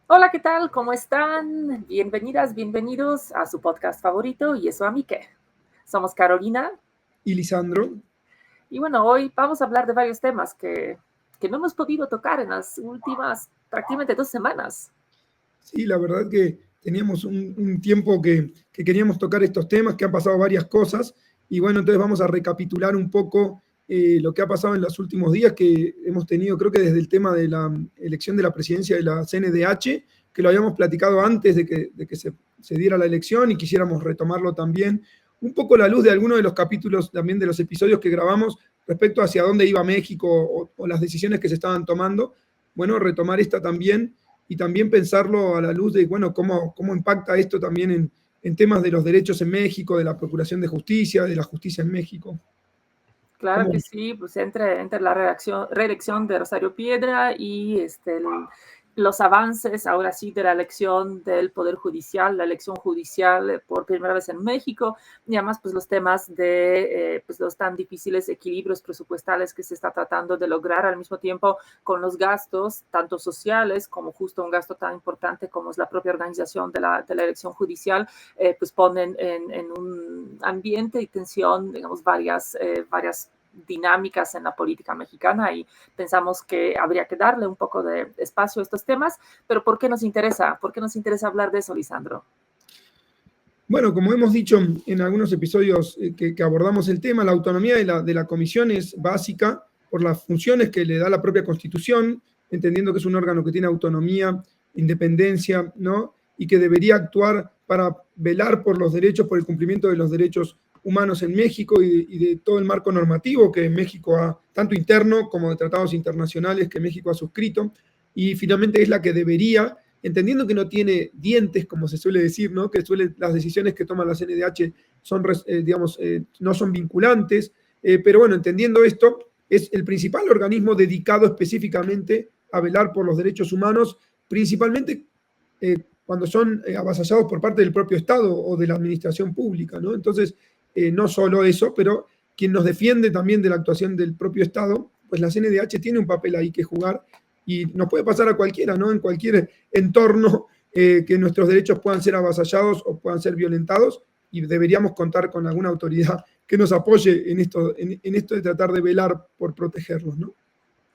Hola, ¿qué tal? ¿Cómo están? Bienvenidas, bienvenidos a su podcast favorito, ¿Y eso a mí qué? Somos Carolina Y Lisandro, y bueno, hoy vamos a hablar de varios temas que no hemos podido tocar en las últimas prácticamente 2 semanas. sí, la verdad que teníamos un tiempo que queríamos tocar estos temas, que han pasado varias cosas, y bueno, entonces vamos a recapitular un poco lo que ha pasado en los últimos días, que hemos tenido, creo que desde el tema de la elección de la presidencia de la CNDH, que lo habíamos platicado antes de que se diera la elección y quisiéramos retomarlo también, un poco la luz de algunos de los capítulos, también de los episodios que grabamos respecto hacia dónde iba México o las decisiones que se estaban tomando. Bueno, retomar esta también y también pensarlo a la luz de, bueno, cómo impacta esto también en temas de los derechos en México, de la procuración de justicia, de la justicia en México. Claro ¿Cómo? que sí, pues entre la reelección de Rosario Piedra y los avances, ahora sí, de la elección del Poder Judicial, la elección judicial por primera vez en México, y además pues los temas de pues, los tan difíciles equilibrios presupuestales que se está tratando de lograr al mismo tiempo con los gastos, tanto sociales como justo un gasto tan importante como es la propia organización de la elección judicial, pues ponen en un ambiente y tensión, digamos, varias dinámicas en la política mexicana y pensamos que habría que darle un poco de espacio a estos temas, pero ¿por qué nos interesa? ¿Por qué nos interesa hablar de eso, Lisandro? Bueno, como hemos dicho en algunos episodios que abordamos el tema, la autonomía de la comisión es básica por las funciones que le da la propia Constitución, entendiendo que es un órgano que tiene autonomía, independencia, ¿no? Y que debería actuar para velar por los derechos, por el cumplimiento de los derechos humanos en México y de todo el marco normativo que México ha, tanto interno como de tratados internacionales que México ha suscrito. Y finalmente es la que debería, entendiendo que no tiene dientes, como se suele decir, ¿no? Que las decisiones que toma la CNDH son, digamos, no son vinculantes, pero bueno, entendiendo esto, es el principal organismo dedicado específicamente a velar por los derechos humanos, principalmente cuando son avasallados por parte del propio Estado o de la administración pública, ¿no? Entonces, no solo eso, pero quien nos defiende también de la actuación del propio Estado, pues la CNDH tiene un papel ahí que jugar y nos puede pasar a cualquiera, ¿no? En cualquier entorno que nuestros derechos puedan ser avasallados o puedan ser violentados y deberíamos contar con alguna autoridad que nos apoye en esto de tratar de velar por protegerlos, ¿no?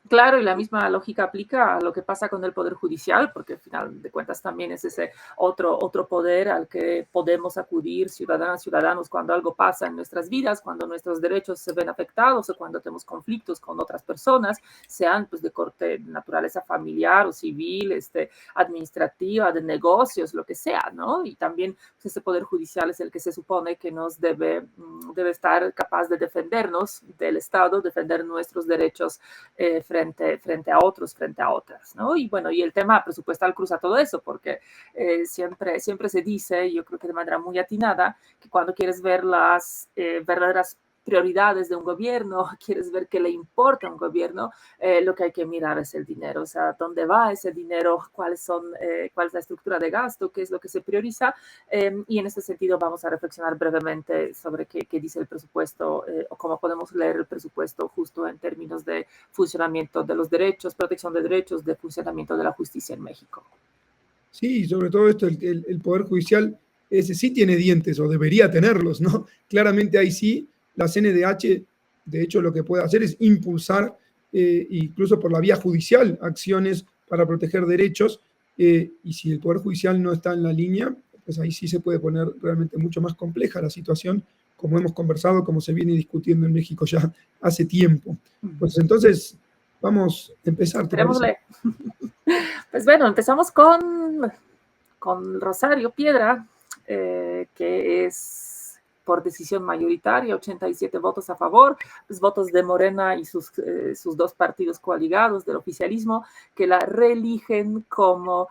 Claro, y la misma lógica aplica a lo que pasa con el Poder Judicial, porque al final de cuentas también es ese otro poder al que podemos acudir ciudadanas, ciudadanos, cuando algo pasa en nuestras vidas, cuando nuestros derechos se ven afectados o cuando tenemos conflictos con otras personas, sean pues de corte de naturaleza familiar o civil, administrativa, de negocios, lo que sea, ¿no? Y también pues, ese Poder Judicial es el que se supone que nos debe estar capaz de defendernos del Estado, defender nuestros derechos frente a otros, frente a otras, ¿no? Y bueno, y el tema presupuestal cruza todo eso, porque siempre se dice, yo creo que de manera muy atinada, que cuando quieres ver las verdaderas prioridades de un gobierno, quieres ver qué le importa a un gobierno, lo que hay que mirar es el dinero, o sea, dónde va ese dinero, cuál es la estructura de gasto, qué es lo que se prioriza, y en este sentido vamos a reflexionar brevemente sobre qué dice el presupuesto o cómo podemos leer el presupuesto justo en términos de funcionamiento de los derechos, protección de derechos, de funcionamiento de la justicia en México. Sí, sobre todo esto, el Poder Judicial, ese sí tiene dientes o debería tenerlos, ¿no? Claramente ahí sí, la CNDH, de hecho, lo que puede hacer es impulsar, incluso por la vía judicial, acciones para proteger derechos, y si el Poder Judicial no está en la línea, pues ahí sí se puede poner realmente mucho más compleja la situación, como hemos conversado, como se viene discutiendo en México ya hace tiempo. Pues entonces, vamos a empezar, ¿te parece? Enterémosle. Pues bueno, empezamos con Rosario Piedra, que es por decisión mayoritaria, 87 votos a favor, pues votos de Morena y sus dos partidos coaligados del oficialismo, que la reeligen como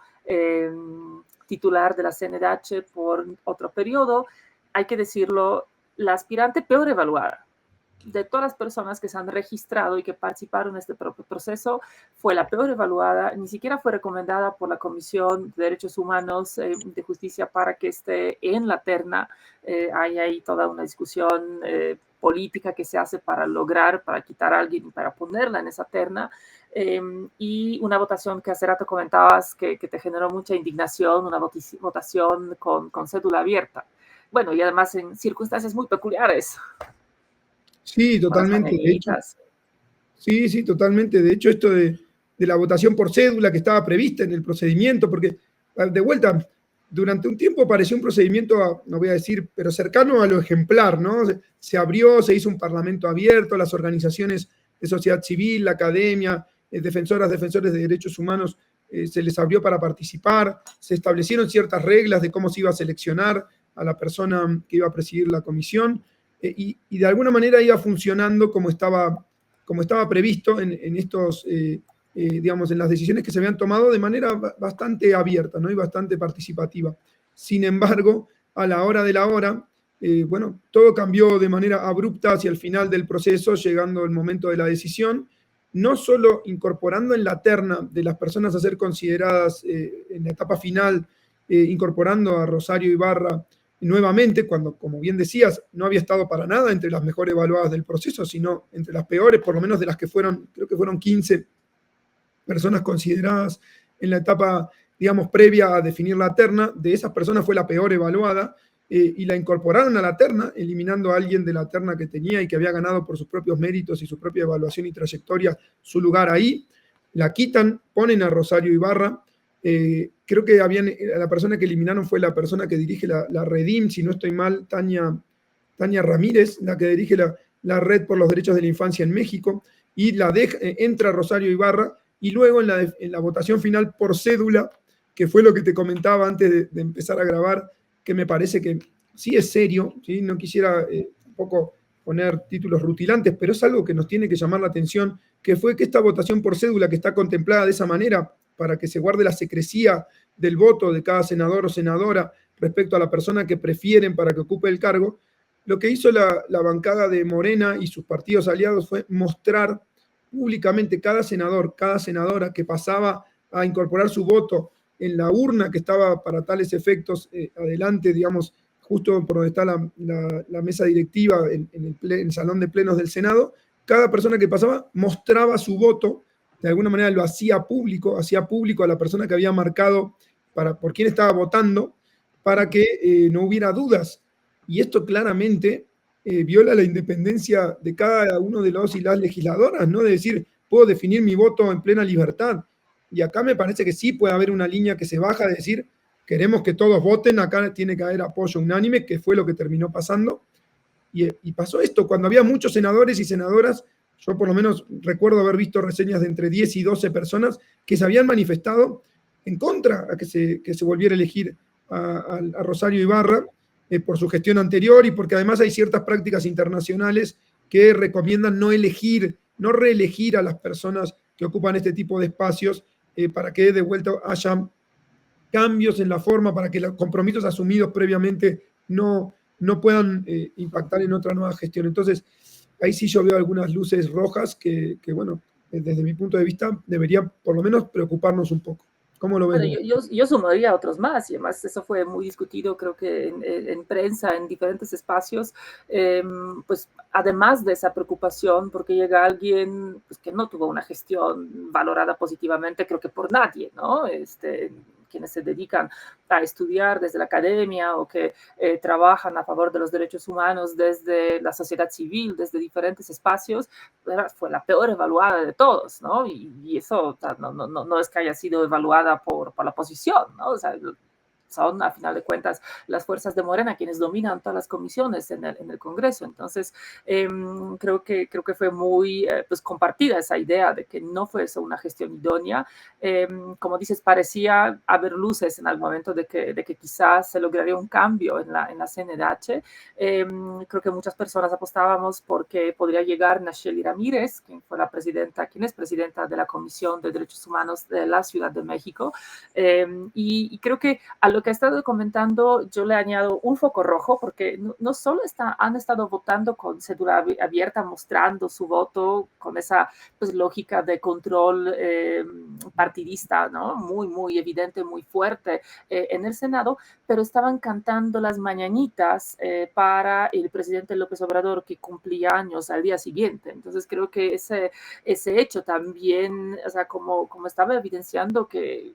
titular de la CNDH por otro periodo. Hay que decirlo, la aspirante peor evaluada. de todas las personas que se han registrado y que participaron en este propio proceso, fue la peor evaluada, ni siquiera fue recomendada por la Comisión de Derechos Humanos de Justicia para que esté en la terna. Hay ahí toda una discusión política que se hace para lograr, para quitar a alguien y para ponerla en esa terna. Y una votación que hace rato comentabas que te generó mucha indignación, una votación con cédula abierta. Bueno, y además en circunstancias muy peculiares. Sí, Con las totalmente. De hecho, mañanitas. sí, sí, totalmente. De hecho, esto de la votación por cédula que estaba prevista en el procedimiento, porque de vuelta, durante un tiempo pareció un procedimiento, no voy a decir, pero cercano a lo ejemplar, ¿no? Se abrió, se hizo un parlamento abierto, las organizaciones de sociedad civil, la academia, defensores de derechos humanos, se les abrió para participar, se establecieron ciertas reglas de cómo se iba a seleccionar a la persona que iba a presidir la comisión, y de alguna manera iba funcionando como estaba previsto en estos, digamos, en las decisiones que se habían tomado de manera bastante abierta, ¿no? Y bastante participativa. Sin embargo, a la hora de la hora, bueno, todo cambió de manera abrupta hacia el final del proceso, llegando el momento de la decisión, no solo incorporando en la terna de las personas a ser consideradas en la etapa final, incorporando a Rosario Ibarra nuevamente, cuando, como bien decías, no había estado para nada entre las mejor evaluadas del proceso, sino entre las peores, por lo menos de las que fueron, creo que fueron 15 personas consideradas en la etapa, digamos, previa a definir la terna. De esas personas fue la peor evaluada, y la incorporaron a la terna, eliminando a alguien de la terna que tenía y que había ganado por sus propios méritos y su propia evaluación y trayectoria su lugar ahí. La quitan, ponen a Rosario Ibarra. Creo que la persona que eliminaron fue la persona que dirige la Redim, si no estoy mal, Tania Ramírez, la que dirige la Red por los Derechos de la Infancia en México, y entra Rosario Ibarra, y luego en la votación final por cédula, que fue lo que te comentaba antes de empezar a grabar, que me parece que sí es serio, ¿sí? No quisiera tampoco poner títulos rutilantes, pero es algo que nos tiene que llamar la atención, que fue que esta votación por cédula, que está contemplada de esa manera, para que se guarde la secrecía del voto de cada senador o senadora respecto a la persona que prefieren para que ocupe el cargo, lo que hizo la bancada de Morena y sus partidos aliados fue mostrar públicamente cada senador, cada senadora que pasaba a incorporar su voto en la urna que estaba para tales efectos adelante, digamos, justo por donde está la mesa directiva en el salón de plenos del Senado. Cada persona que pasaba mostraba su voto, de alguna manera lo hacía público a la persona que había marcado por quién estaba votando, para que no hubiera dudas. Y esto claramente viola la independencia de cada uno de los y las legisladoras, ¿no? De decir, puedo definir mi voto en plena libertad. Y acá me parece que sí puede haber una línea que se baja de decir, queremos que todos voten, acá tiene que haber apoyo unánime, que fue lo que terminó pasando. Y pasó esto, cuando había muchos senadores y senadoras, yo por lo menos recuerdo haber visto reseñas de entre 10 y 12 personas que se habían manifestado en contra a que se volviera a elegir a Rosario Ibarra, por su gestión anterior, y porque además hay ciertas prácticas internacionales que recomiendan no reelegir a las personas que ocupan este tipo de espacios, para que de vuelta haya cambios en la forma, para que los compromisos asumidos previamente no puedan impactar en otra nueva gestión. Entonces, ahí sí yo veo algunas luces rojas que bueno, desde mi punto de vista, debería por lo menos preocuparnos un poco. ¿Cómo lo ves? Bueno, yo sumaría otros más, y además eso fue muy discutido, creo que en prensa, en diferentes espacios, pues además de esa preocupación, porque llega alguien pues, que no tuvo una gestión valorada positivamente, creo que por nadie, ¿no? Quienes se dedican a estudiar desde la academia o que trabajan a favor de los derechos humanos desde la sociedad civil, desde diferentes espacios, fue la peor evaluada de todos, ¿no? Y eso o sea, no es que haya sido evaluada por la oposición, ¿no? O sea, son, a final de cuentas, las fuerzas de Morena quienes dominan todas las comisiones en el Congreso. Entonces, creo que fue muy pues, compartida esa idea de que no fue eso una gestión idónea. Como dices, parecía haber luces en algún momento de que quizás se lograría un cambio en la CNDH. Creo que muchas personas apostábamos porque podría llegar Nacheli Ramírez, quien es presidenta de la Comisión de Derechos Humanos de la Ciudad de México. Y creo que a lo lo que he estado comentando, yo le añado un foco rojo, porque no solo han estado votando con cédula abierta, mostrando su voto con esa pues, lógica de control partidista, ¿no? Muy, muy evidente, muy fuerte en el Senado, pero estaban cantando las mañanitas para el presidente López Obrador, que cumplía años al día siguiente. Entonces creo que ese hecho también, o sea, como estaba evidenciando que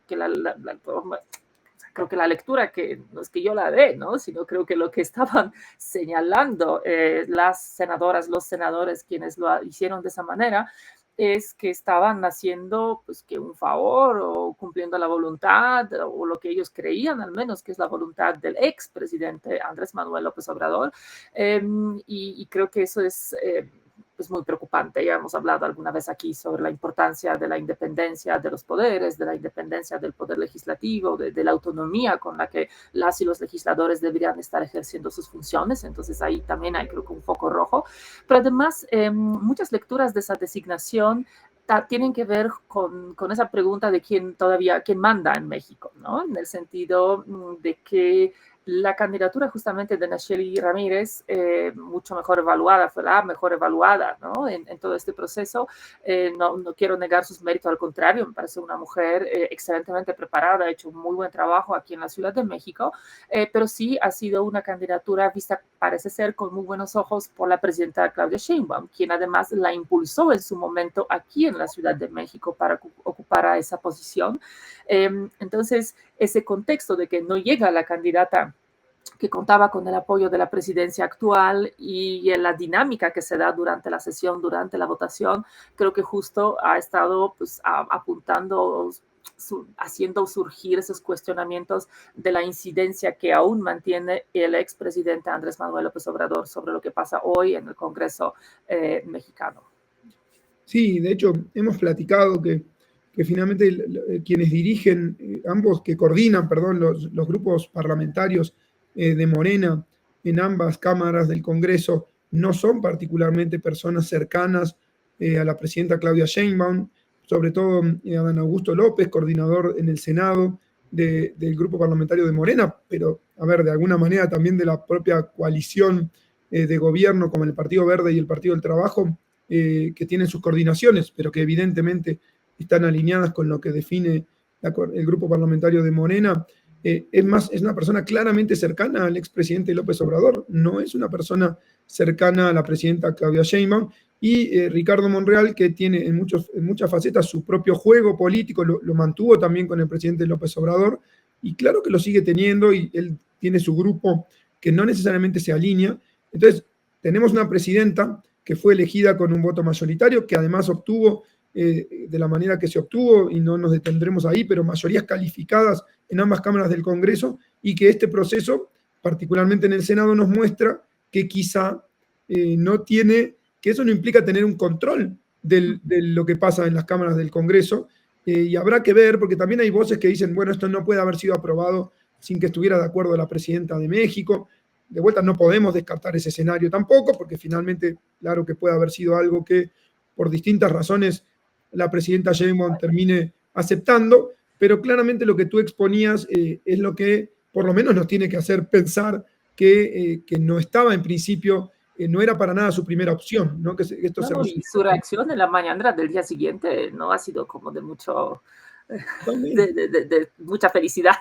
creo que la lectura, que no es que yo la dé, ¿no? Sino creo que lo que estaban señalando las senadoras, los senadores, quienes lo hicieron de esa manera, es que estaban haciendo pues que un favor o cumpliendo la voluntad o lo que ellos creían al menos que es la voluntad del expresidente Andrés Manuel López Obrador, y creo que eso es pues muy preocupante. Ya hemos hablado alguna vez aquí sobre la importancia de la independencia de los poderes, de la independencia del poder legislativo, de la autonomía con la que las y los legisladores deberían estar ejerciendo sus funciones. Entonces ahí también hay creo que un foco rojo. Pero además muchas lecturas de esa designación tienen que ver con esa pregunta de quién manda en México, ¿no? En el sentido de que la candidatura justamente de Nacheli Ramírez, mucho mejor evaluada, fue la mejor evaluada, ¿no? En todo este proceso. No quiero negar sus méritos, al contrario, me parece una mujer excelentemente preparada, ha hecho un muy buen trabajo aquí en la Ciudad de México, pero sí ha sido una candidatura vista, parece ser, con muy buenos ojos por la presidenta Claudia Sheinbaum, quien además la impulsó en su momento aquí en la Ciudad de México para ocupar esa posición. Entonces, ese contexto de que no llega la candidata que contaba con el apoyo de la presidencia actual y en la dinámica que se da durante la sesión, durante la votación, creo que justo ha estado pues, apuntando, haciendo surgir esos cuestionamientos de la incidencia que aún mantiene el expresidente Andrés Manuel López Obrador sobre lo que pasa hoy en el Congreso mexicano. Sí, de hecho, hemos platicado que finalmente quienes dirigen, ambos que coordinan, perdón, los grupos parlamentarios de Morena en ambas cámaras del Congreso no son particularmente personas cercanas a la presidenta Claudia Sheinbaum, sobre todo a Dan Augusto López, coordinador en el Senado del grupo parlamentario de Morena, pero a ver, de alguna manera también de la propia coalición de gobierno como el Partido Verde y el Partido del Trabajo, que tienen sus coordinaciones, pero que evidentemente están alineadas con lo que define el grupo parlamentario de Morena. Es una persona claramente cercana al expresidente López Obrador, no es una persona cercana a la presidenta Claudia Sheinbaum, y Ricardo Monreal, que tiene en muchas facetas su propio juego político, lo mantuvo también con el presidente López Obrador, y claro que lo sigue teniendo, y él tiene su grupo que no necesariamente se alinea. Entonces, tenemos una presidenta que fue elegida con un voto mayoritario, que además obtuvo de la manera que se obtuvo, y no nos detendremos ahí, pero mayorías calificadas en ambas cámaras del Congreso, y que este proceso, particularmente en el Senado, nos muestra que quizá no tiene, que eso no implica tener un control de lo que pasa en las cámaras del Congreso, y habrá que ver, porque también hay voces que dicen, bueno, esto no puede haber sido aprobado sin que estuviera de acuerdo la presidenta de México. De vuelta, no podemos descartar ese escenario tampoco, porque finalmente, claro que puede haber sido algo que por distintas razones la presidenta Sheinbaum termine aceptando, pero claramente lo que tú exponías es lo que por lo menos nos tiene que hacer pensar que no estaba en principio, no era para nada su primera opción, ¿no? Que esto no, y su reacción en la mañana del día siguiente no ha sido como de mucho, de mucha felicidad.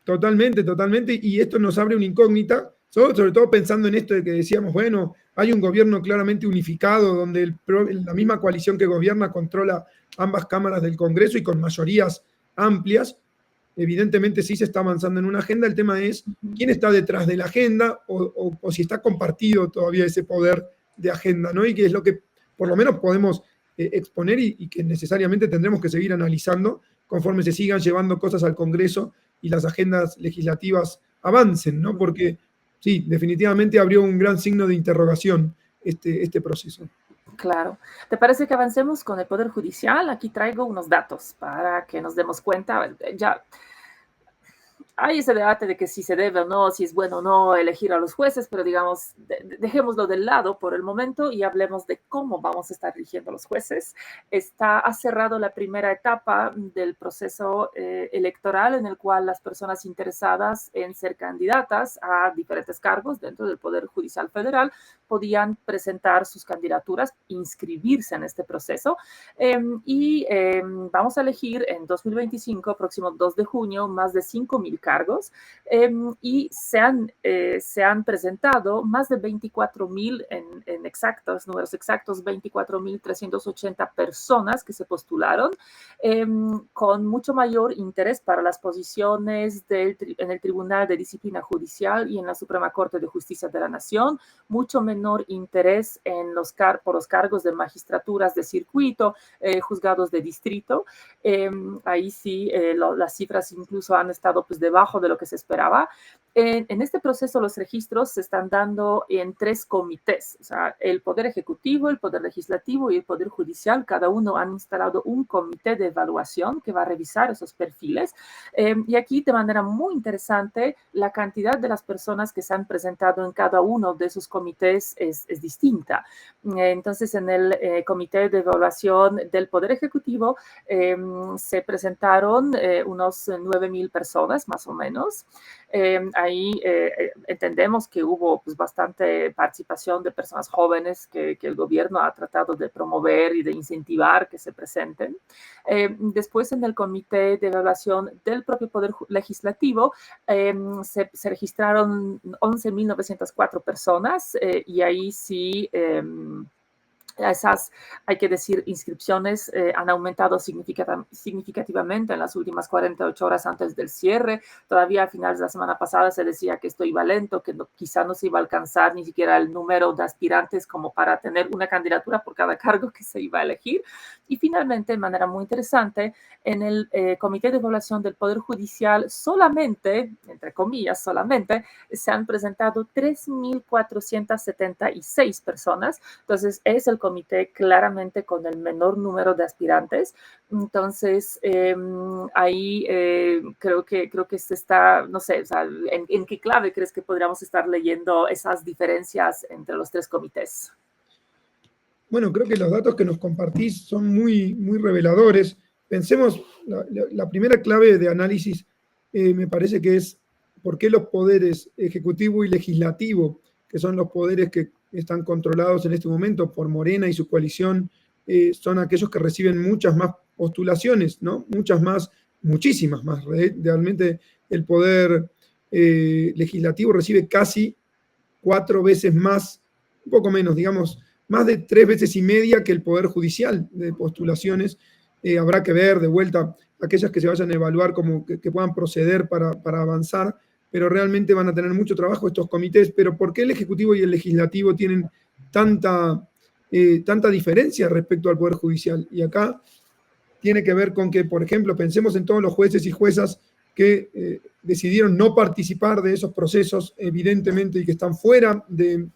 Totalmente, totalmente, y esto nos abre una incógnita, sobre todo pensando en esto de que decíamos, bueno, hay un gobierno claramente unificado, donde la misma coalición que gobierna controla ambas cámaras del Congreso y con mayorías amplias. Evidentemente sí se está avanzando en una agenda, el tema es quién está detrás de la agenda o si está compartido todavía ese poder de agenda, ¿no? Y que es lo que por lo menos podemos exponer y que necesariamente tendremos que seguir analizando conforme se sigan llevando cosas al Congreso y las agendas legislativas avancen, ¿no? Porque sí, definitivamente abrió un gran signo de interrogación este proceso. Claro. ¿Te parece que avancemos con el Poder Judicial? Aquí traigo unos datos para que nos demos cuenta. Ya hay ese debate de que si se debe o no, si es bueno o no elegir a los jueces, pero digamos, dejémoslo del lado por el momento y hablemos de cómo vamos a estar eligiendo a los jueces. Ha cerrado la primera etapa del proceso electoral en el cual las personas interesadas en ser candidatas a diferentes cargos dentro del Poder Judicial Federal podían presentar sus candidaturas, inscribirse en este proceso vamos a elegir en 2025, próximo 2 de junio, más de 5,000 cargos y se han presentado más de 24,000 en exactos, números exactos, 24,380 personas que se postularon con mucho mayor interés para las posiciones en el Tribunal de Disciplina Judicial y en la Suprema Corte de Justicia de la Nación, mucho menor interés por los cargos de magistraturas de circuito, juzgados de distrito. Ahí sí, las cifras incluso han estado pues debajo de lo que se esperaba. En este proceso los registros se están dando en 3 comités, o sea, el Poder Ejecutivo, el Poder Legislativo y el Poder Judicial, cada uno han instalado un comité de evaluación que va a revisar esos perfiles. Y aquí de manera muy interesante, la cantidad de las personas que se han presentado en cada uno de esos comités es distinta. Entonces, en el comité de evaluación del Poder Ejecutivo se presentaron unos 9,000 personas, más o menos. Ahí entendemos que hubo pues, bastante participación de personas jóvenes que el gobierno ha tratado de promover y de incentivar que se presenten. Después, en el comité de evaluación del propio Poder Legislativo, se registraron 11,904 personas y ahí sí... esas, hay que decir, inscripciones han aumentado significativamente en las últimas 48 horas antes del cierre. Todavía a finales de la semana pasada se decía que esto iba lento, que quizá no se iba a alcanzar ni siquiera el número de aspirantes como para tener una candidatura por cada cargo que se iba a elegir. Y finalmente, de manera muy interesante, en el Comité de Evaluación del Poder Judicial solamente, entre comillas, solamente, se han presentado 3,476 personas. Entonces, es el comité claramente con el menor número de aspirantes. Entonces, ahí creo que se está, no sé, o sea, ¿en qué clave crees que podríamos estar leyendo esas diferencias entre los 3 comités? Bueno, creo que los datos que nos compartís son muy, muy reveladores. Pensemos, la primera clave de análisis me parece que es por qué los poderes ejecutivo y legislativo, que son los poderes que están controlados en este momento por Morena y su coalición, son aquellos que reciben muchas más postulaciones, ¿no? Muchísimas más. Realmente el poder legislativo recibe casi 4 veces más, un poco menos, digamos, más de 3 veces y media que el Poder Judicial de postulaciones. Habrá que ver de vuelta aquellas que se vayan a evaluar como que puedan proceder para avanzar, pero realmente van a tener mucho trabajo estos comités. Pero ¿por qué el Ejecutivo y el Legislativo tienen tanta diferencia respecto al Poder Judicial? Y acá tiene que ver con que, por ejemplo, pensemos en todos los jueces y juezas que decidieron no participar de esos procesos, evidentemente, y que están fuera de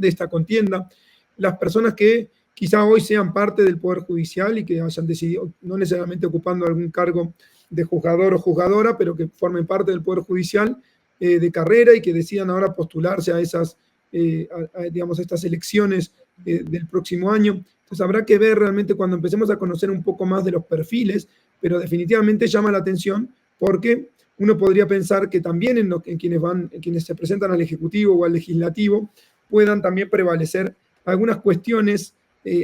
esta contienda, las personas que quizá hoy sean parte del Poder Judicial y que hayan decidido, no necesariamente ocupando algún cargo de juzgador o juzgadora, pero que formen parte del Poder Judicial de carrera y que decidan ahora postularse a digamos, estas elecciones del próximo año. Entonces habrá que ver realmente cuando empecemos a conocer un poco más de los perfiles, pero definitivamente llama la atención porque uno podría pensar que también en quienes se presentan al Ejecutivo o al Legislativo puedan también prevalecer algunas cuestiones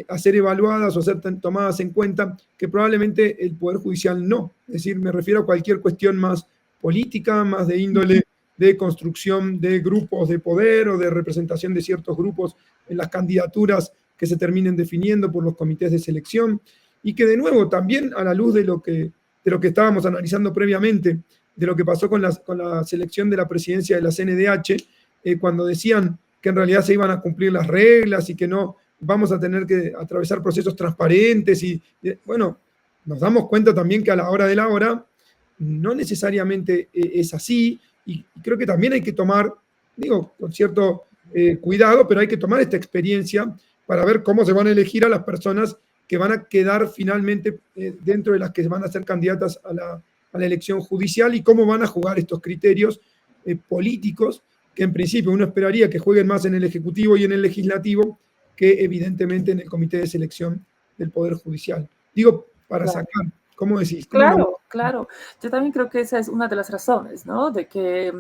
a ser evaluadas o a ser tomadas en cuenta que probablemente el Poder Judicial no. Es decir, me refiero a cualquier cuestión más política, más de índole de construcción de grupos de poder o de representación de ciertos grupos en las candidaturas que se terminen definiendo por los comités de selección, y que de nuevo también a la luz de lo que estábamos analizando previamente, de lo que pasó con la selección de la presidencia de la CNDH, cuando decían que en realidad se iban a cumplir las reglas y que no vamos a tener que atravesar procesos transparentes y bueno, nos damos cuenta también que a la hora de la hora no necesariamente es así, y creo que también hay que tomar, digo, con cierto cuidado, pero hay que tomar esta experiencia para ver cómo se van a elegir a las personas que van a quedar finalmente dentro de las que van a ser candidatas a la elección judicial y cómo van a jugar estos criterios políticos, que en principio uno esperaría que jueguen más en el Ejecutivo y en el Legislativo que evidentemente en el Comité de Selección del Poder Judicial. Digo, para Claro. sacar, ¿cómo decís? ¿Cómo lo... Claro, claro. Yo también creo que esa es una de las razones, ¿no? De que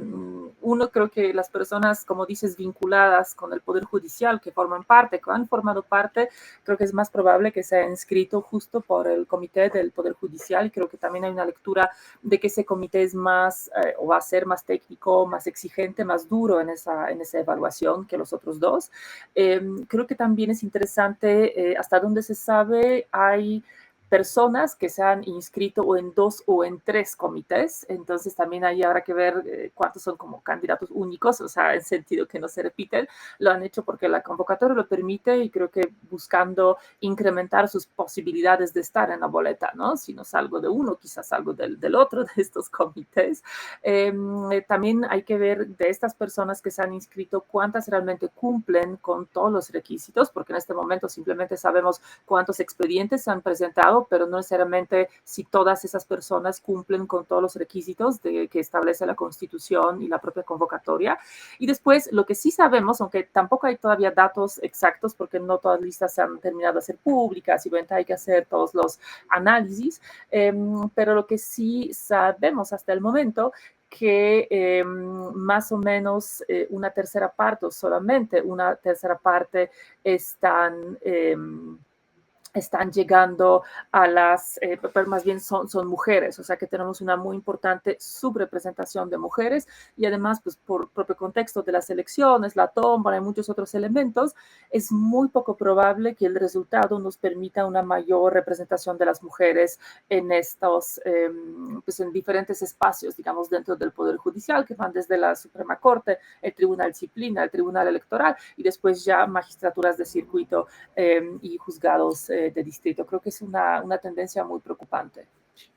uno creo que las personas, como dices, vinculadas con el Poder Judicial, que forman parte, que han formado parte, creo que es más probable que sea inscrito justo por el Comité del Poder Judicial. Y creo que también hay una lectura de que ese comité es más, o va a ser más técnico, más exigente, más duro en esa evaluación que los otros dos. Creo que también es interesante, hasta donde se sabe, hay personas que se han inscrito o en 2 o en 3 comités, entonces también ahí habrá que ver cuántos son como candidatos únicos, o sea, en sentido que no se repiten, lo han hecho porque la convocatoria lo permite y creo que buscando incrementar sus posibilidades de estar en la boleta, ¿no? Si no salgo de uno, quizás salgo del otro de estos comités. También hay que ver de estas personas que se han inscrito cuántas realmente cumplen con todos los requisitos, porque en este momento simplemente sabemos cuántos expedientes se han presentado, pero no necesariamente si todas esas personas cumplen con todos los requisitos que establece la Constitución y la propia convocatoria. Y después, lo que sí sabemos, aunque tampoco hay todavía datos exactos, porque no todas las listas se han terminado de hacer públicas y hay que hacer todos los análisis, pero lo que sí sabemos hasta el momento que más o menos una tercera parte o solamente una tercera parte están están llegando a las, pero más bien son mujeres, o sea que tenemos una muy importante subrepresentación de mujeres y además, pues por propio contexto de las elecciones, la tómbola y muchos otros elementos, es muy poco probable que el resultado nos permita una mayor representación de las mujeres en estos, pues en diferentes espacios, digamos, dentro del Poder Judicial, que van desde la Suprema Corte, el Tribunal de Disciplina, el Tribunal Electoral y después ya magistraturas de circuito y juzgados de distrito. Creo que es una tendencia muy preocupante.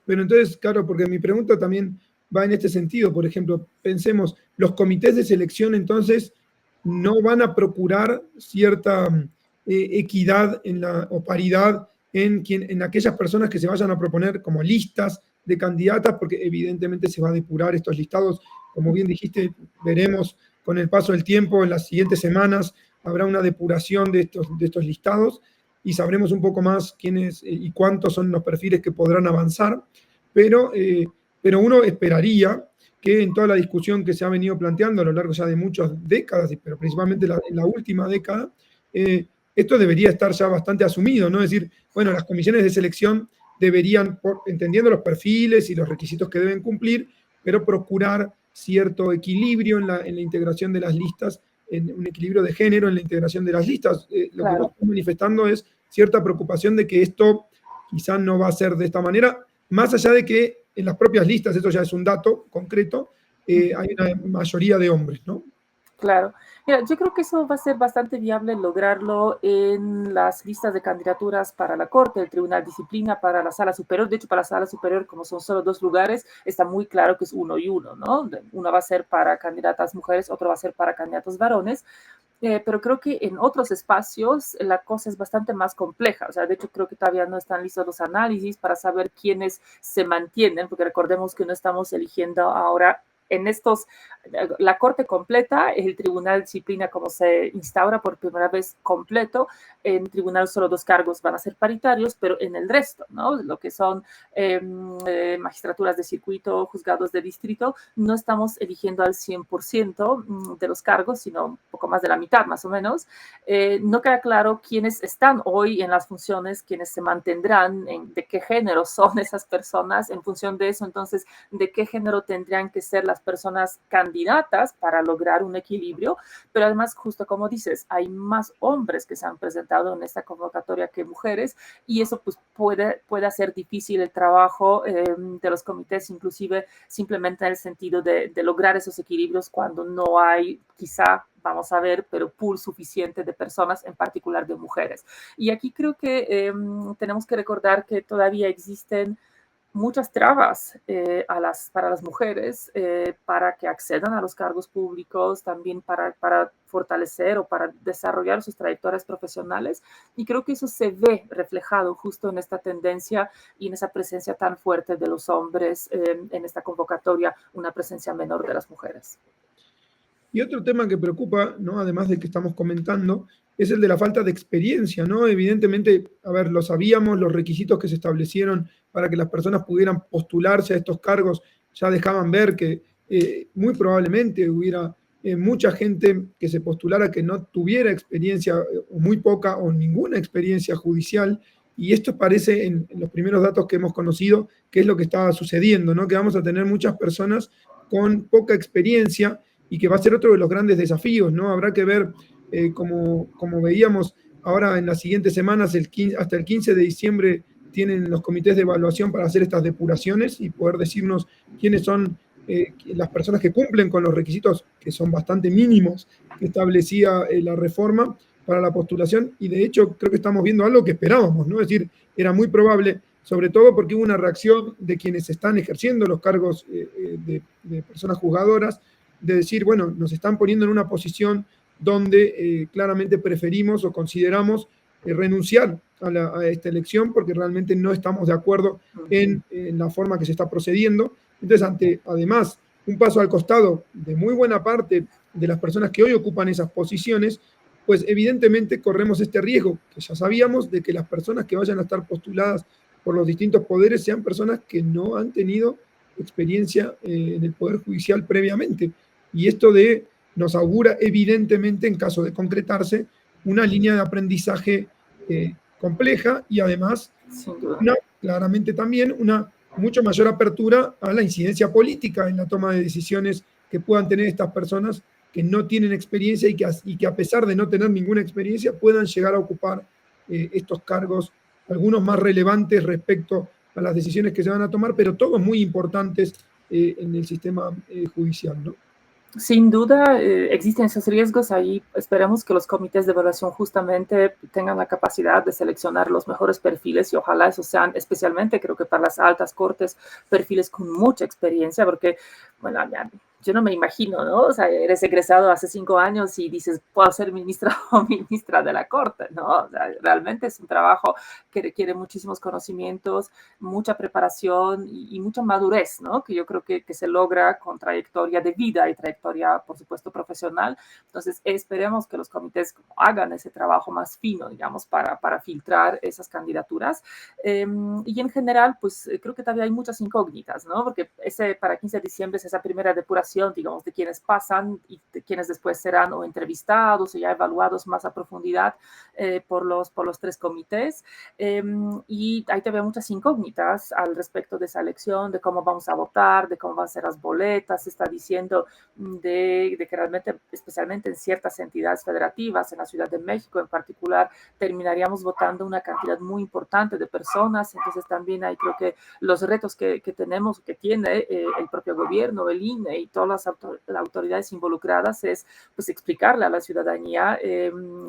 Pero entonces, claro, porque mi pregunta también va en este sentido. Por ejemplo, pensemos, los comités de selección entonces no van a procurar cierta equidad o paridad en aquellas personas que se vayan a proponer como listas de candidatas, porque evidentemente se va a depurar estos listados. Como bien dijiste, veremos con el paso del tiempo, en las siguientes semanas habrá una depuración de estos listados y sabremos un poco más quiénes y cuántos son los perfiles que podrán avanzar, pero uno esperaría que en toda la discusión que se ha venido planteando a lo largo ya de muchas décadas, pero principalmente en la última década, esto debería estar ya bastante asumido, ¿no? Es decir, bueno, las comisiones de selección deberían, entendiendo los perfiles y los requisitos que deben cumplir, pero procurar cierto equilibrio en la integración de las listas, en un equilibrio de género en la integración de las listas. Lo que vos estás manifestando es cierta preocupación de que esto quizás no va a ser de esta manera, más allá de que en las propias listas, esto ya es un dato concreto, hay una mayoría de hombres, ¿no? Claro. Mira, yo creo que eso va a ser bastante viable lograrlo en las listas de candidaturas para la Corte, el Tribunal de Disciplina, para la Sala Superior. De hecho, para la Sala Superior, como son solo 2 lugares, está muy claro que es 1 y 1, ¿no? Uno va a ser para candidatas mujeres, otro va a ser para candidatos varones. Pero creo que en otros espacios la cosa es bastante más compleja. O sea, de hecho, creo que todavía no están listos los análisis para saber quiénes se mantienen, porque recordemos que no estamos eligiendo ahora en estos, la Corte completa, el Tribunal de Disciplina como se instaura por primera vez completo, en Tribunal solo 2 cargos van a ser paritarios, pero en el resto, ¿no? Lo que son magistraturas de circuito, juzgados de distrito, no estamos eligiendo al 100% de los cargos, sino un poco más de la mitad, más o menos. No queda claro quiénes están hoy en las funciones, quiénes se mantendrán, de qué género son esas personas, en función de eso, entonces, de qué género tendrían que ser las personas candidatas para lograr un equilibrio, pero además, justo como dices, hay más hombres que se han presentado en esta convocatoria que mujeres, y eso pues puede hacer difícil el trabajo de los comités, inclusive simplemente en el sentido de lograr esos equilibrios cuando no hay, quizá, vamos a ver, pero pool suficiente de personas, en particular de mujeres. Y aquí creo que tenemos que recordar que todavía existen muchas trabas para las mujeres para que accedan a los cargos públicos, también para fortalecer o para desarrollar sus trayectorias profesionales. Y creo que eso se ve reflejado justo en esta tendencia y en esa presencia tan fuerte de los hombres en esta convocatoria, una presencia menor de las mujeres. Y otro tema que preocupa, ¿no? Además de que estamos comentando, es el de la falta de experiencia, ¿no? Evidentemente, a ver, lo sabíamos, los requisitos que se establecieron para que las personas pudieran postularse a estos cargos ya dejaban ver que muy probablemente hubiera mucha gente que se postulara que no tuviera experiencia, o muy poca o ninguna experiencia judicial, y esto parece en los primeros datos que hemos conocido que es lo que estaba sucediendo, ¿no? Que vamos a tener muchas personas con poca experiencia y que va a ser otro de los grandes desafíos, ¿no? Habrá que ver, como veíamos ahora en las siguientes semanas, hasta el 15 de diciembre tienen los comités de evaluación para hacer estas depuraciones y poder decirnos quiénes son las personas que cumplen con los requisitos, que son bastante mínimos, que establecía la reforma para la postulación, y de hecho creo que estamos viendo algo que esperábamos, ¿no? Es decir, era muy probable, sobre todo porque hubo una reacción de quienes están ejerciendo los cargos de personas juzgadoras, de decir, bueno, nos están poniendo en una posición donde claramente preferimos o consideramos renunciar a esta elección porque realmente no estamos de acuerdo en la forma que se está procediendo. Entonces, ante, además, un paso al costado de muy buena parte de las personas que hoy ocupan esas posiciones, pues evidentemente corremos este riesgo, que ya sabíamos, de que las personas que vayan a estar postuladas por los distintos poderes sean personas que no han tenido experiencia en el Poder Judicial previamente. Y esto nos augura evidentemente, en caso de concretarse, una línea de aprendizaje compleja y además, claramente también, una mucho mayor apertura a la incidencia política en la toma de decisiones que puedan tener estas personas que no tienen experiencia y que a pesar de no tener ninguna experiencia puedan llegar a ocupar estos cargos, algunos más relevantes respecto a las decisiones que se van a tomar, pero todos muy importantes en el sistema judicial, ¿no? Sin duda existen esos riesgos ahí. Esperemos que los comités de evaluación justamente tengan la capacidad de seleccionar los mejores perfiles y ojalá esos sean, especialmente creo que para las altas cortes, perfiles con mucha experiencia, porque, bueno, ya, yo no me imagino, ¿no? O sea, eres egresado hace 5 años y dices, puedo ser ministra o ministra de la corte, ¿no? O sea, realmente es un trabajo que requiere muchísimos conocimientos, mucha preparación y mucha madurez, ¿no? Que yo creo que se logra con trayectoria de vida y trayectoria, por supuesto, profesional. Entonces, esperemos que los comités hagan ese trabajo más fino, digamos, para filtrar esas candidaturas. Y en general, pues creo que todavía hay muchas incógnitas, ¿no? Porque para 15 de diciembre es esa primera depuración, digamos, de quienes pasan y de quienes después serán o entrevistados o ya evaluados más a profundidad por los 3 comités. Y ahí todavía muchas incógnitas al respecto de esa elección, de cómo vamos a votar, de cómo van a ser las boletas. Se está diciendo de que realmente, especialmente en ciertas entidades federativas, en la Ciudad de México en particular, terminaríamos votando una cantidad muy importante de personas. Entonces también hay, creo que los retos que tenemos, que tiene el propio gobierno, el INE y todas las autoridades involucradas es pues explicarle a la ciudadanía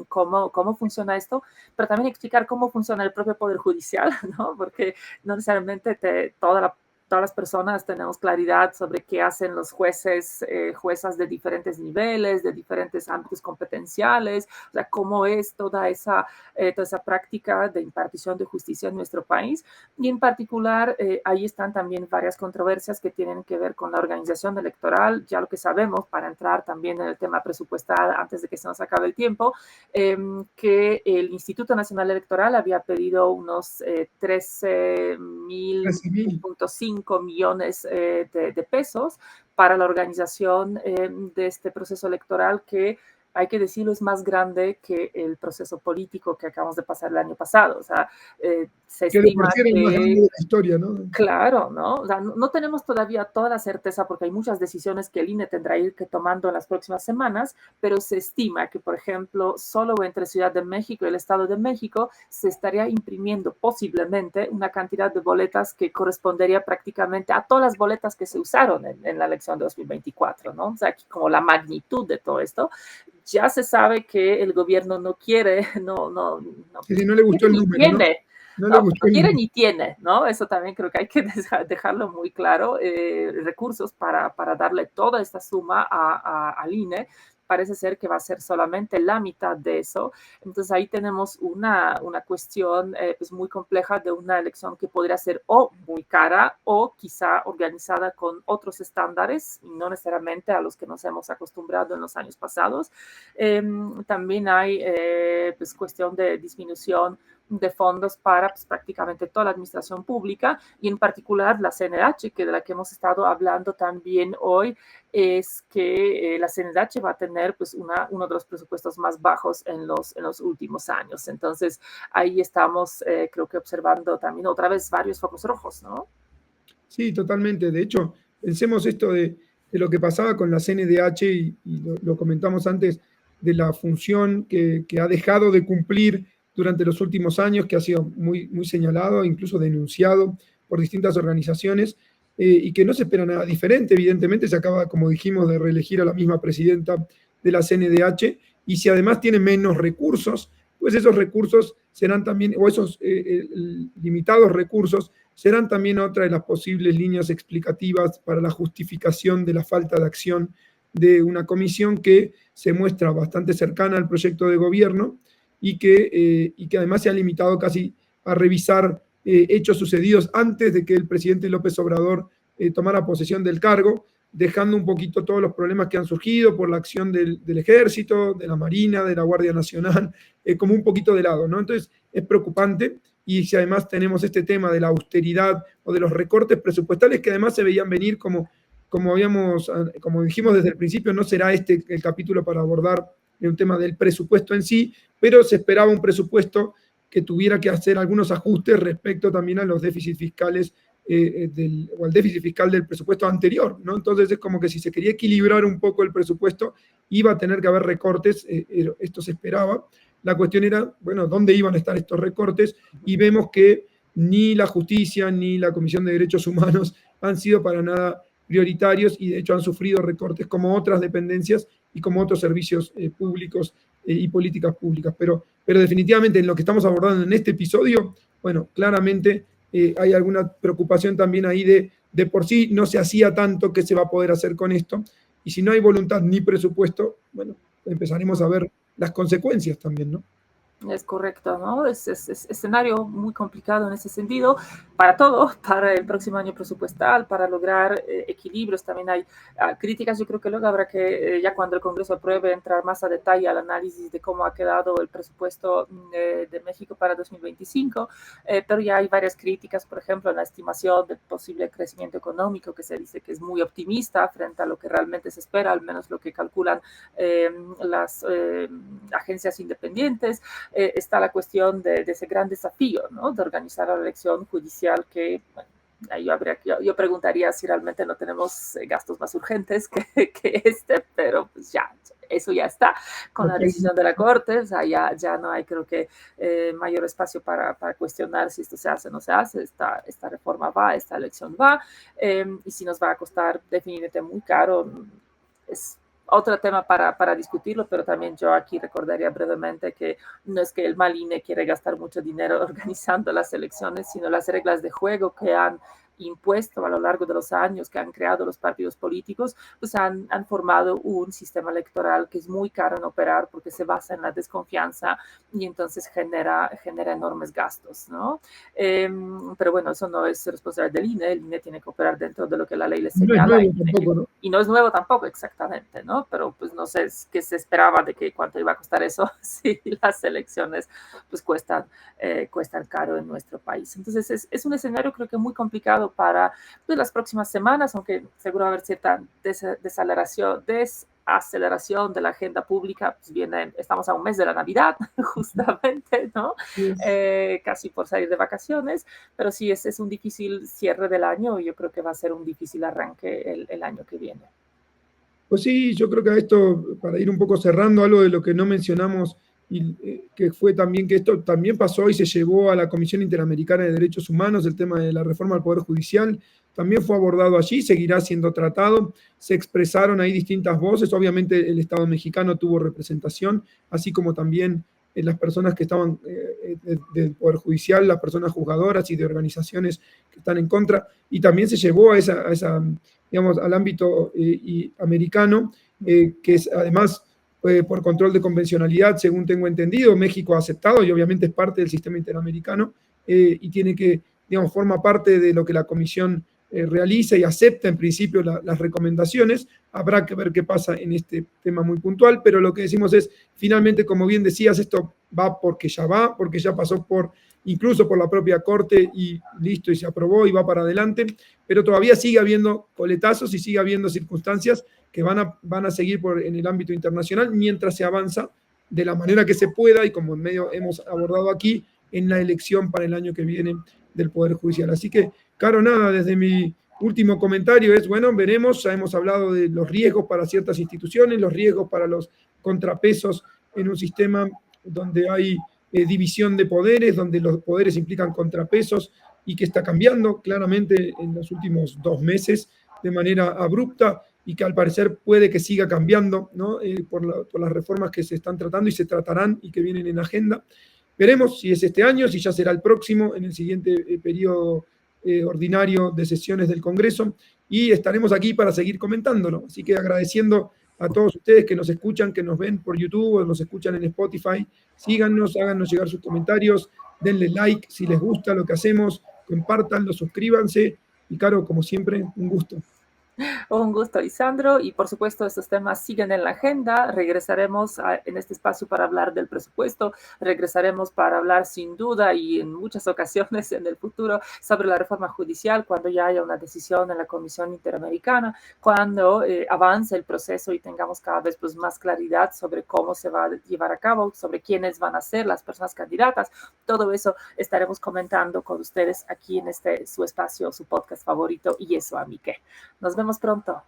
cómo funciona esto, pero también explicar cómo funciona el propio Poder Judicial, ¿no? Porque no necesariamente todas las personas tenemos claridad sobre qué hacen los jueces, juezas de diferentes niveles, de diferentes ámbitos competenciales, o sea, cómo es toda esa práctica de impartición de justicia en nuestro país. Y en particular, ahí están también varias controversias que tienen que ver con la organización electoral, ya lo que sabemos, para entrar también en el tema presupuestal antes de que se nos acabe el tiempo, que el Instituto Nacional Electoral había pedido unos 13.5 millones de pesos para la organización de este proceso electoral que, hay que decirlo, es más grande que el proceso político que acabamos de pasar el año pasado. O sea, se estima que... el más grande de la historia, ¿no? Claro, ¿no? O sea, no tenemos todavía toda la certeza porque hay muchas decisiones que el INE tendrá que ir tomando en las próximas semanas, pero se estima que, por ejemplo, solo entre Ciudad de México y el Estado de México se estaría imprimiendo posiblemente una cantidad de boletas que correspondería prácticamente a todas las boletas que se usaron en la elección de 2024, ¿no? O sea, aquí como la magnitud de todo esto. Ya se sabe que el gobierno no quiere, Sí, no le gustó el número, ¿no? No le ¿no? gustó No quiere el... ni tiene, ¿no? Eso también creo que hay que dejarlo muy claro. Recursos para darle toda esta suma al INE. Parece ser que va a ser solamente la mitad de eso. Entonces ahí tenemos una cuestión pues muy compleja de una elección que podría ser o muy cara o quizá organizada con otros estándares, y no necesariamente a los que nos hemos acostumbrado en los años pasados. También hay pues cuestión de disminución de fondos para pues, prácticamente toda la administración pública y en particular la CNH, que de la que hemos estado hablando también hoy, es que la CNH va a tener pues uno de los presupuestos más bajos en los últimos años. Entonces ahí estamos creo que observando también otra vez varios focos rojos, ¿no? Sí, totalmente. De hecho, pensemos esto de lo que pasaba con la CNDH y lo comentamos antes, de la función que ha dejado de cumplir durante los últimos años, que ha sido muy, muy señalado, incluso denunciado por distintas organizaciones, y que no se espera nada diferente. Evidentemente se acaba, como dijimos, de reelegir a la misma presidenta de la CNDH, y si además tiene menos recursos, pues esos recursos serán también, o esos limitados recursos, serán también otra de las posibles líneas explicativas para la justificación de la falta de acción de una comisión que se muestra bastante cercana al proyecto de gobierno y que además se ha limitado casi a revisar hechos sucedidos antes de que el presidente López Obrador tomara posesión del cargo, dejando un poquito todos los problemas que han surgido por la acción del ejército, de la Marina, de la Guardia Nacional, como un poquito de lado, ¿no? Entonces es preocupante. Y si además tenemos este tema de la austeridad o de los recortes presupuestales que además se veían venir como dijimos desde el principio, no será este el capítulo para abordar un tema del presupuesto en sí, pero se esperaba un presupuesto que tuviera que hacer algunos ajustes respecto también a los déficits fiscales o al déficit fiscal del presupuesto anterior, ¿no? Entonces es como que si se quería equilibrar un poco el presupuesto, iba a tener que haber recortes, esto se esperaba. La cuestión era, bueno, ¿dónde iban a estar estos recortes? Y vemos que ni la justicia ni la Comisión de Derechos Humanos han sido para nada prioritarios y de hecho han sufrido recortes como otras dependencias y como otros servicios públicos y políticas públicas. Pero definitivamente en lo que estamos abordando en este episodio, bueno, claramente hay alguna preocupación también ahí de por sí no se hacía tanto que se va a poder hacer con esto. Y si no hay voluntad ni presupuesto, bueno, empezaremos a ver las consecuencias también, ¿no? Es correcto, ¿no? Es escenario muy complicado en ese sentido para todo, para el próximo año presupuestal, para lograr equilibrios. También hay críticas. Yo creo que luego habrá que, ya cuando el Congreso apruebe, entrar más a detalle al análisis de cómo ha quedado el presupuesto de México para 2025, pero ya hay varias críticas, por ejemplo, en la estimación del posible crecimiento económico, que se dice que es muy optimista frente a lo que realmente se espera, al menos lo que calculan las agencias independientes. Está la cuestión de ese gran desafío, ¿no? De organizar la elección judicial que, bueno, yo preguntaría si realmente no tenemos gastos más urgentes que este, pero pues ya, eso ya está con la decisión de la Corte. O sea, ya no hay, creo que, mayor espacio para cuestionar si esto se hace o no se hace. Esta reforma va, esta elección va, y si nos va a costar definitivamente muy caro. Es otro tema para discutirlo, pero también yo aquí recordaría brevemente que no es que el mal INE quiere gastar mucho dinero organizando las elecciones, sino las reglas de juego que han impuesto a lo largo de los años, que han creado los partidos políticos, pues han formado un sistema electoral que es muy caro en operar porque se basa en la desconfianza y entonces genera enormes gastos, ¿no? Pero bueno, eso no es responsabilidad del INE. El INE tiene que operar dentro de lo que la ley le No es señala nuevo tampoco, ¿no? y no es nuevo tampoco exactamente, ¿no? Pero pues no sé qué se esperaba de que cuánto iba a costar eso si las elecciones pues cuestan caro en nuestro país. Entonces es un escenario creo que muy complicado para pues, las próximas semanas, aunque seguro va a haber cierta desaceleración de la agenda pública. Pues estamos a un mes de la Navidad, justamente, ¿no? Casi por salir de vacaciones, pero sí es un difícil cierre del año y yo creo que va a ser un difícil arranque el año que viene. Pues sí, yo creo que a esto, para ir un poco cerrando algo de lo que no mencionamos, y que fue también que esto también pasó y se llevó a la Comisión Interamericana de Derechos Humanos, el tema de la reforma al Poder Judicial, también fue abordado allí, seguirá siendo tratado, se expresaron ahí distintas voces, obviamente el Estado mexicano tuvo representación, así como también las personas que estaban del Poder Judicial, las personas juzgadoras y de organizaciones que están en contra, y también se llevó a esa digamos, al ámbito americano, que es además por control de convencionalidad, según tengo entendido, México ha aceptado y obviamente es parte del sistema interamericano y tiene que, digamos, forma parte de lo que la Comisión realiza y acepta en principio las recomendaciones. Habrá que ver qué pasa en este tema muy puntual, pero lo que decimos es, finalmente, como bien decías, esto va, porque ya pasó incluso por la propia Corte y listo, y se aprobó y va para adelante, pero todavía sigue habiendo coletazos y sigue habiendo circunstancias que van a seguir en el ámbito internacional mientras se avanza de la manera que se pueda y como en medio hemos abordado aquí en la elección para el año que viene del Poder Judicial. Así que, Caro, nada, desde mi último comentario es, bueno, veremos, ya hemos hablado de los riesgos para ciertas instituciones, los riesgos para los contrapesos en un sistema donde hay división de poderes, donde los poderes implican contrapesos y que está cambiando claramente en los últimos 2 meses de manera abrupta y que al parecer puede que siga cambiando, ¿no? Por las reformas que se están tratando y se tratarán y que vienen en agenda. Veremos si es este año, si ya será el próximo, en el siguiente periodo ordinario de sesiones del Congreso, y estaremos aquí para seguir comentándolo. Así que agradeciendo a todos ustedes que nos escuchan, que nos ven por YouTube o nos escuchan en Spotify, síganos, háganos llegar sus comentarios, denle like si les gusta lo que hacemos, compártanlo, suscríbanse, y Caro, como siempre, un gusto. Un gusto, Isandro, y por supuesto estos temas siguen en la agenda. Regresaremos en este espacio para hablar del presupuesto, regresaremos para hablar sin duda y en muchas ocasiones en el futuro sobre la reforma judicial cuando ya haya una decisión en la Comisión Interamericana, cuando avance el proceso y tengamos cada vez pues, más claridad sobre cómo se va a llevar a cabo, sobre quiénes van a ser las personas candidatas. Todo eso estaremos comentando con ustedes aquí en su espacio, su podcast favorito, Y eso a mí qué. Nos vemos pronto.